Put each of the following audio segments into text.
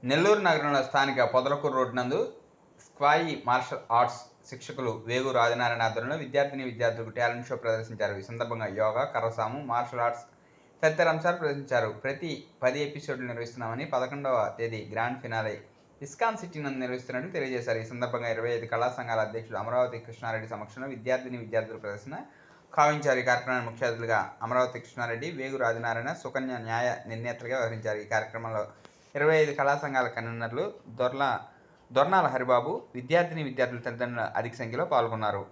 నెల్లూరు నగరంలో స్థానిక పొదలకూరు రోడ్డు నందు స్క్వాయి మార్షల్ ఆర్ట్స్ శిక్షకులు వేగూరు ఆదినారాయణ ఆధ్వర్యంలో విద్యార్థులకు టాలెంట్ షో ప్రదర్శించారు. ఈ సందర్భంగా యోగా, కర్రసాము, మార్షల్ ఆర్ట్స్ తదితర అంశాలు ప్రదర్శించారు. ప్రతి 10 ఎపిసోడ్లు నిర్వహిస్తున్నామని 11వ తేదీ గ్రాండ్ ఫినాలే ఇస్కాన్ సిటీ నందు నిర్వహిస్తున్నట్టు తెలియజేశారు. ఈ సందర్భంగా 25 కళా సంఘాల అధ్యక్షుడు అమరావతి కృష్ణారెడ్డి సమక్షంలో విద్యార్థుల ప్రదర్శన కావించారు. ఈ కార్యక్రమానికి ముఖ్య అతిథులుగా అమరావతి కృష్ణారెడ్డి, వేగూరు ఆదినారాయణ, సుకన్య న్యాయ నిర్ణేతలుగా వ్యవహరించారు. ఈ కార్యక్రమంలో 25 కళా సంఘాల కన్వీనర్లు దొర్నాల హరిబాబు, విద్యార్థుల తల్లిదండ్రులు అధిక సంఖ్యలో పాల్గొన్నారు.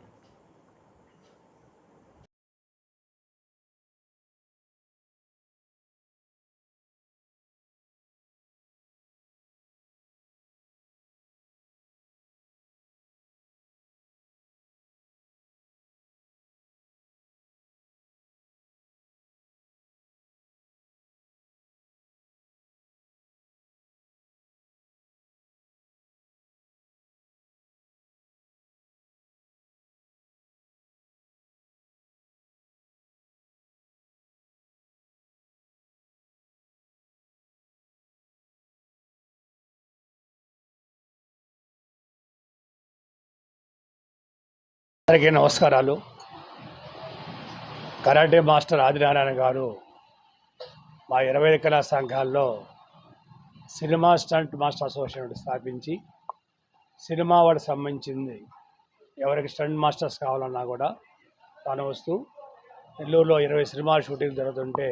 అందరికీ నమస్కారాలు. కరాటే మాస్టర్ ఆదినారాయణ గారు మా 20 కళా సంఘాల్లో సినిమా స్టంట్ మాస్టర్ అసోసియేషన్ స్థాపించి సినిమా వాడికి సంబంధించింది ఎవరికి స్టంట్ మాస్టర్స్ కావాలన్నా కూడా తాను వస్తూ నెల్లూరులో 20 సినిమా షూటింగ్ జరుగుతుంటే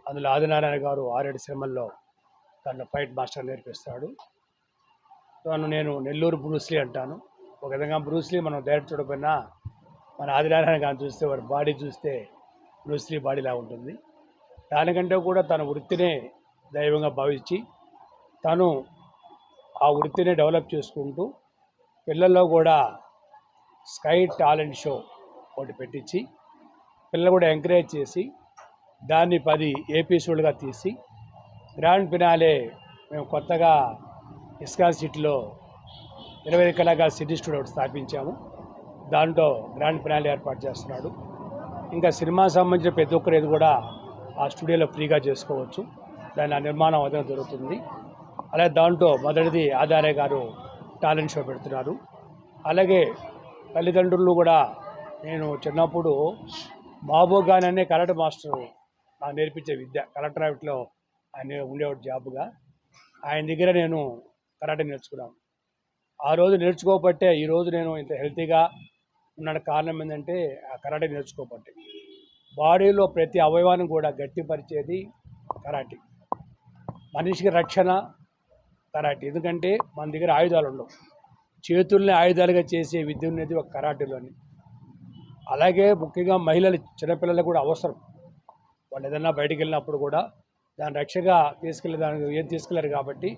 అందులో ఆదినారాయణ గారు 6-7 సినిమాల్లో తను ఫైట్ మాస్టర్ నేర్పిస్తాడు. నేను నెల్లూరు బ్రూస్లీ అంటాను. ఒక విధంగా బ్రూస్లీ మనం డైరెక్ట్ చూడకపోయినా మన ఆదినారాయణ గారిని చూస్తే వారి బాడీ చూస్తే బ్రూస్లీ బాడీలా ఉంటుంది. దానికంటే కూడా తన వృత్తినే దైవంగా భావించి తను ఆ వృత్తిని డెవలప్ చేసుకుంటూ పిల్లల్లో కూడా స్కై టాలెంట్ షో ఒకటి పెట్టించి పిల్లలు కూడా ఎంకరేజ్ చేసి దాన్ని 10 ఎపిసోడ్లుగా తీసి గ్రాండ్ ఫినాలే మేము కొత్తగా ఇస్కాన్ సిటీలో 20 కళాకారు సిటీ స్టూడియో స్థాపించాము. దాంట్లో గ్రాండ్ ఫినాలే ఏర్పాటు చేస్తున్నాడు. ఇంకా సినిమాకి సంబంధించిన ప్రతి ఒక్కరు కూడా ఆ స్టూడియోలో ఫ్రీగా చేసుకోవచ్చు. దాని నిర్మాణం అదే జరుగుతుంది. అలాగే దాంట్లో మొదటిది ఆదినారాయణ గారు టాలెంట్ షో పెడుతున్నారు. అలాగే తల్లిదండ్రులు కూడా నేను చిన్నప్పుడు మహబూబ్గాన్ అనే కరాటే మాస్టర్ నాకు నేర్పించే విద్య కలెక్టరేట్లో ఆయన ఉండేవాడు జాబ్గా. ఆయన దగ్గర నేను కరాటే నేర్చుకున్నాను. ఆ రోజు నేర్చుకోబట్టే ఈరోజు నేను ఇంత హెల్తీగా ఉన్న కారణం ఏంటంటే ఆ కరాటే నేర్చుకోబట్టే. బాడీలో ప్రతి అవయవాన్ని కూడా గట్టిపరిచేది కరాటే. మనిషికి రక్షణ కరాటే. ఎందుకంటే మన దగ్గర ఆయుధాలు ఉండవు. చేతుల్ని ఆయుధాలుగా చేసే విద్య ఉన్నది ఒక కరాటేలోని. అలాగే ముఖ్యంగా మహిళలు చిన్నపిల్లలకు కూడా అవసరం. వాళ్ళు ఏదన్నా బయటికి వెళ్ళినప్పుడు కూడా దాని రక్షగా దానికి ఏం తీసుకెళ్ళారు కాబట్టి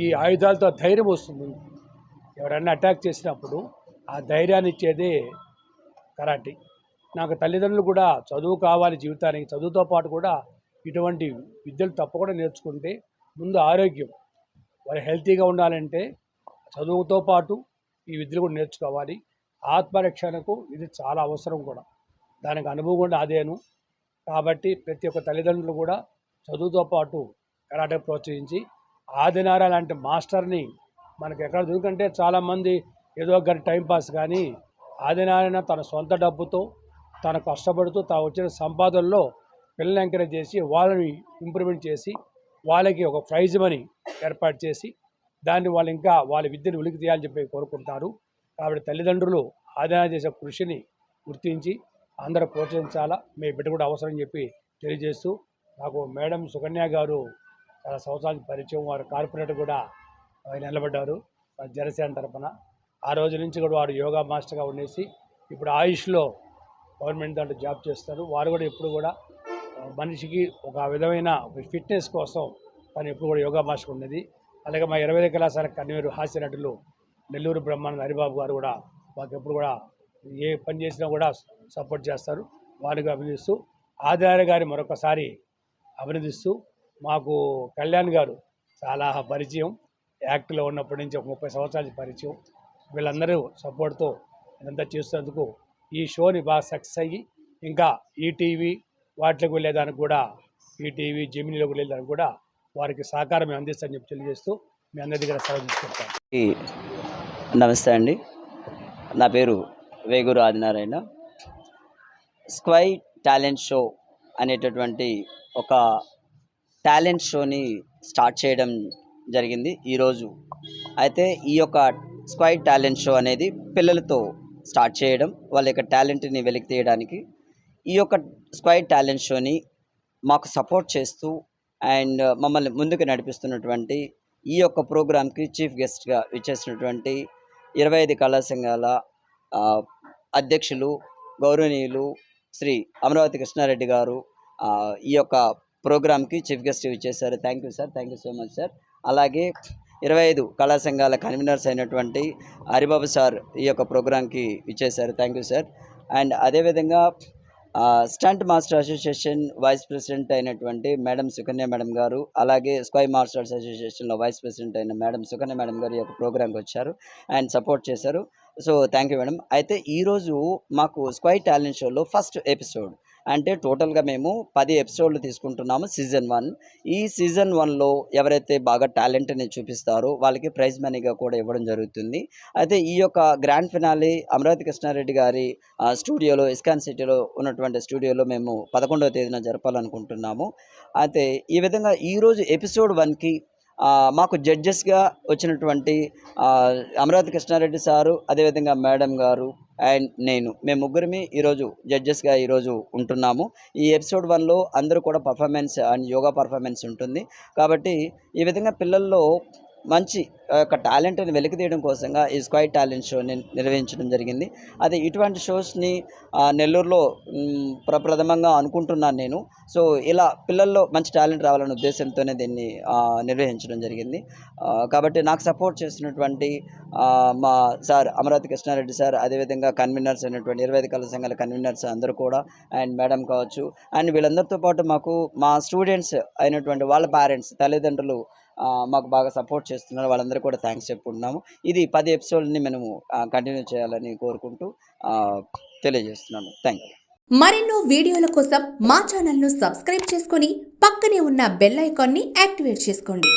ఈ ఆయుధాలతో ధైర్యం వస్తుంది. ఎవరైనా అటాక్ చేసినప్పుడు ఆ ధైర్యాన్ని ఇచ్చేదే కరాటే. నాకు తల్లిదండ్రులు కూడా చదువు కావాలి జీవితానికి, చదువుతో పాటు కూడా ఇటువంటి విద్యలు తప్పకుండా నేర్చుకుంటే ముందు ఆరోగ్యం వారు హెల్తీగా ఉండాలంటే చదువుతో పాటు ఈ విద్యలు కూడా నేర్చుకోవాలి. ఆత్మరక్షణకు ఇది చాలా అవసరం కూడా. దానికి అనుభవం కూడా అదేను. కాబట్టి ప్రతి ఒక్క తల్లిదండ్రులు కూడా చదువుతో పాటు కరాటే ప్రోత్సహించి ఆదినారాయణ లాంటి మాస్టర్ని మనకు ఎక్కడ దొరికంటే చాలామంది ఏదో ఒక టైంపాస్, కానీ ఆదినారాయణ తన సొంత డబ్బుతో తను కష్టపడుతూ తాను వచ్చిన సంపాదనలో పిల్లల్ని ఎంకరేజ్ చేసి వాళ్ళని ఇంప్రూవ్మెంట్ చేసి వాళ్ళకి ఒక ప్రైజ్ మనీ ఏర్పాటు చేసి దాన్ని వాళ్ళు ఇంకా వాళ్ళ విద్యను ఉలికి తీయాలని చెప్పి కోరుకుంటారు. కాబట్టి తల్లిదండ్రులు ఆదినారాయణ చేసే కృషిని గుర్తించి అందరూ ప్రోత్సహించాలా. మీ బిడ్డ కూడా అవసరం చెప్పి తెలియజేస్తూ, నాకు మేడం సుకన్య గారు చాలా సంవత్సరాలకు పరిచయం. వారు కార్పొరేటర్ కూడా నిలబడ్డారు జనసేన తరఫున. ఆ రోజు నుంచి కూడా వారు యోగా మాస్టర్గా ఉండేసి ఇప్పుడు ఆయుష్లో గవర్నమెంట్ దాంట్లో జాబ్ చేస్తారు. వారు కూడా ఎప్పుడు కూడా మనిషికి ఒక విధమైన ఫిట్నెస్ కోసం తను ఎప్పుడు కూడా యోగా మాస్టర్ ఉన్నది. అలాగే మా 20 కళాశాల కన్వీనర్ హాస్య నటులు నెల్లూరు బ్రహ్మానంద హరిబాబు గారు కూడా మాకు ఎప్పుడు కూడా ఏ పని చేసినా కూడా సపోర్ట్ చేస్తారు. వారికి అభినందిస్తూ ఆదినారాయణ గారి మరొకసారి అభినందిస్తూ, మాకు కళ్యాణ్ గారు చాలా పరిచయం. యాక్ట్లో ఉన్నప్పటి నుంచి ఒక 30 సంవత్సరాల పరిచయం. వీళ్ళందరూ సపోర్ట్తో ఇదంతా చేస్తున్నందుకు ఈ షోని బాగా సక్సెస్ అయ్యి ఇంకా ఈటీవీ వాటిలోకి వెళ్ళేదానికి కూడా, ఈటీవీ జెమినీలోకి వెళ్ళేదానికి కూడా వారికి సహకారం మేము అందిస్తామని చెప్పి తెలియజేస్తూ మీ అందరి దగ్గర సెలవు తీసుకుంటాను. ఈ నమస్తే అండి. నా పేరు వేగూరు ఆదినారాయణ. స్క్వై టాలెంట్ షో అనేటటువంటి ఒక టాలెంట్ షోని స్టార్ట్ చేయడం జరిగింది ఈరోజు. అయితే ఈ యొక్క స్క్వై టాలెంట్ షో అనేది పిల్లలతో స్టార్ట్ చేయడం, వాళ్ళ యొక్క టాలెంట్ని వెలికి తీయడానికి. ఈ యొక్క స్క్వై టాలెంట్ షోని మాకు సపోర్ట్ చేస్తూ అండ్ మమ్మల్ని ముందుకు నడిపిస్తున్నటువంటి ఈ యొక్క ప్రోగ్రామ్కి చీఫ్ గెస్ట్గా విచ్చేసినటువంటి 25 కళా సంఘాల అధ్యక్షులు గౌరవనీయులు శ్రీ అమరావతి కృష్ణారెడ్డి గారు ఈ యొక్క ప్రోగ్రామ్కి చీఫ్ గెస్ట్ ఇచ్చేసారు. Thank you sir, thank you so much sir. అలాగే 25 కళా సంఘాల కన్వీనర్స్ అయినటువంటి హరిబాబు సార్ ఈ యొక్క ప్రోగ్రామ్కి ఇచ్చేసారు. Thank you sir. అండ్ అదేవిధంగా stunt master association vice president అయినటువంటి మేడం సుకన్య మేడం గారు, అలాగే స్క్వై మాస్టర్స్ అసోసియేషన్లో వైస్ ప్రెసిడెంట్ అయిన మేడం సుకన్య మేడం గారు ఈ యొక్క ప్రోగ్రామ్కి వచ్చారు అండ్ సపోర్ట్ చేశారు. So thank you madam. అయితే ఈరోజు మాకు స్క్వై టాలెంట్ షోలో ఫస్ట్ ఎపిసోడ్ అంటే టోటల్గా మేము 10 ఎపిసోడ్లు తీసుకుంటున్నాము సీజన్ 1. ఈ సీజన్ 1లో ఎవరైతే బాగా టాలెంట్ని చూపిస్తారో వాళ్ళకి ప్రైజ్ మనీగా కూడా ఇవ్వడం జరుగుతుంది. అయితే ఈ యొక్క గ్రాండ్ ఫినాలే అమరావతి కృష్ణారెడ్డి గారి స్టూడియోలో, ఇస్కాన్ సిటీలో ఉన్నటువంటి స్టూడియోలో మేము 11వ తేదీన జరపాలనుకుంటున్నాము. అయితే ఈ విధంగా ఈరోజు ఎపిసోడ్ 1కి మాకు జడ్జెస్గా వచ్చినటువంటి అమరావతి కృష్ణారెడ్డి సారు, అదేవిధంగా మేడం గారు అండ్ మేము ముగ్గురమే ఈరోజు జడ్జెస్గా ఈరోజు ఉంటున్నాము. ఈ ఎపిసోడ్ 1లో అందరూ కూడా పర్ఫార్మెన్స్ అండ్ యోగా పర్ఫార్మెన్స్ ఉంటుంది. కాబట్టి ఈ విధంగా పిల్లల్లో మంచి యొక్క టాలెంట్ని వెలికి తీయడం కోసంగా ఈ స్క్వై టాలెంట్ షోని నిర్వహించడం జరిగింది. అదే ఇటువంటి షోస్ని నెల్లూరులో ప్రప్రథమంగా అనుకుంటున్నాను నేను. సో ఇలా పిల్లల్లో మంచి టాలెంట్ రావాలనే ఉద్దేశంతోనే దీన్ని నిర్వహించడం జరిగింది. కాబట్టి నాకు సపోర్ట్ చేస్తున్నటువంటి మా సార్ అమరావతి కృష్ణారెడ్డి సార్, అదేవిధంగా కన్వీనర్స్ అయినటువంటి 25 కళా సంఘాల కన్వీనర్స్ అందరూ కూడా అండ్ మేడం కావచ్చు అండ్ వీళ్ళందరితో పాటు మాకు మా స్టూడెంట్స్ అయినటువంటి వాళ్ళ పేరెంట్స్, తల్లిదండ్రులు మాకు బాగా సపోర్ట్ చేస్తున్నారు. వాళ్ళందరూ కూడా థ్యాంక్స్ చెప్పుకుంటున్నాము. ఇది 10 ఎపిసోడ్ని మేము కంటిన్యూ చేయాలని కోరుకుంటూ తెలియజేస్తున్నాను. Thank you. మరెన్నో వీడియోల కోసం మా ఛానల్ను సబ్స్క్రైబ్ చేసుకొని పక్కనే ఉన్న బెల్ ఐకాన్ని యాక్టివేట్ చేసుకోండి.